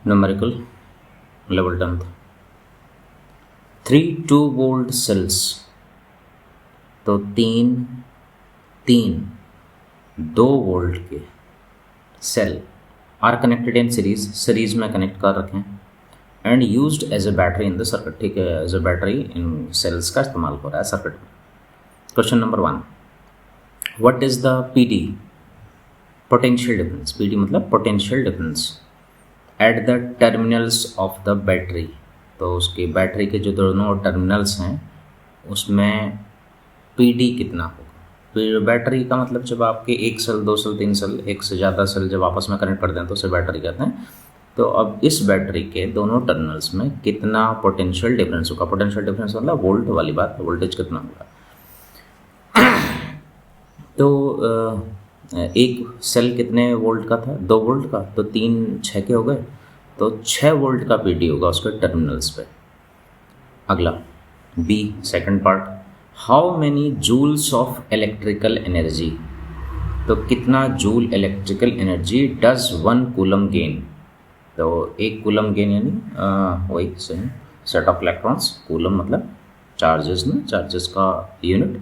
Numerical level 10th 3 2-volt sales, तो तीन 2 volt के cell are connected in series में कनेक्ट कर रखें and used as a battery in the circuit. ठीक है, एज ए बैटरी इन सेल्स का इस्तेमाल हो रहा है सर्किट में। Question number 1, what is the PD, potential difference. PD मतलब potential difference at the terminals of the battery. तो उसकी बैटरी के जो दोनों टर्मिनल्स हैं उसमें पीडी कितना होगा। फिर बैटरी का मतलब जब आपके एक सेल, 2 सेल, 3 सेल, एक से ज़्यादा सेल जब आपस में कनेक्ट करते हैं तो उसे बैटरी कहते हैं। तो अब इस बैटरी के दोनों टर्मिनल्स में कितना पोटेंशियल डिफरेंस होगा। पोटेंशियल डिफरेंस मतलब वोल्ट वाली बात, वोल्टेज कितना होगा। तो एक सेल कितने वोल्ट का था, 2 वोल्ट का, तो 3 6 के हो गए, तो 6 वोल्ट का पीडी होगा उसके टर्मिनल्स पे। अगला B, second part, how many joules of electrical energy. तो कितना joule electrical energy does 1 coulomb gain. तो 1 कूलम गेन यानी वही same set of electrons, coulomb मतलब चार्जेस में, चार्जेस का यूनिट,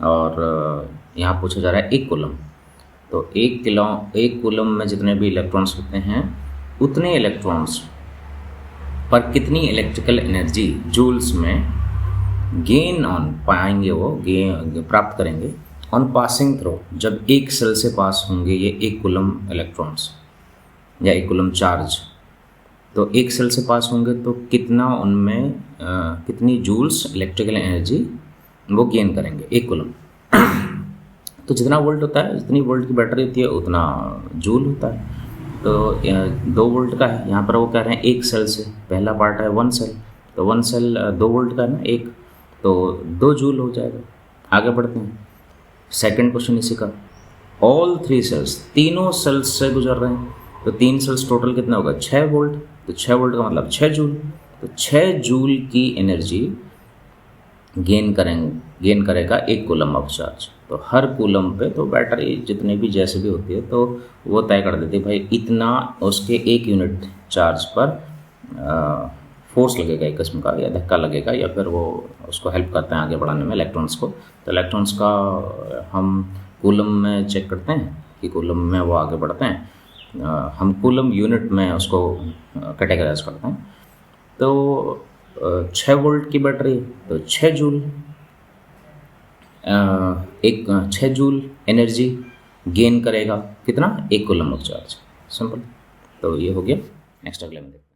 और यहाँ पूछा जा रहा है 1 कूलम। तो 1 कूलम में जितने भी इलेक्ट्रॉन्स होते हैं उतने इलेक्ट्रॉन्स पर कितनी इलेक्ट्रिकल एनर्जी जूल्स में गेन ऑन पाएंगे, वो गेन प्राप्त करेंगे ऑन पासिंग थ्रू, जब एक सेल से पास होंगे ये 1 कूलम इलेक्ट्रॉन्स या 1 कूलम चार्ज। तो एक सेल से पास होंगे तो कितना उनमें कितनी जूल्स इलेक्ट्रिकल एनर्जी वो गेन करेंगे 1 कूलम। तो जितना वोल्ट होता है, जितनी वोल्ट की बैटरी होती है उतना जूल होता है। तो 2 वोल्ट का है, यहाँ पर वो कह रहे हैं 1 सेल से, पहला पार्ट है 1 सेल, तो 1 सेल 2 वोल्ट का है ना, 1, तो 2 जूल हो जाएगा। आगे बढ़ते हैं, सेकंड क्वेश्चन इसी का, ऑल 3 सेल्स, तीनों सेल्स से गुजर रहे हैं, तो 3 सेल्स टोटल कितना होगा, 6 वोल्ट, तो 6 वोल्ट का मतलब 6 जूल, तो 6 जूल की एनर्जी गेन करेगा 1 कूलम ऑफ चार्ज। तो हर कूलम पे तो बैटरी जितने भी जैसे भी होती है तो वो तय कर देती है भाई इतना उसके 1 यूनिट चार्ज पर फोर्स लगेगा एक किस्म का, या धक्का लगेगा, या फिर वो उसको हेल्प करते हैं आगे बढ़ाने में इलेक्ट्रॉन्स को। तो इलेक्ट्रॉन्स का हम कूलम में चेक करते हैं कि कूलम में वो आगे बढ़ते हैं, हम कूलम यूनिट में उसको कैटेगराइज करते हैं। तो 6 वोल्ट की बैटरी तो 6 जूल, 6 जूल एनर्जी गेन करेगा कितना, 1 कूलम ऑफ चार्ज। सिंपल। तो ये हो गया। नेक्स्ट अगले में देखते हैं।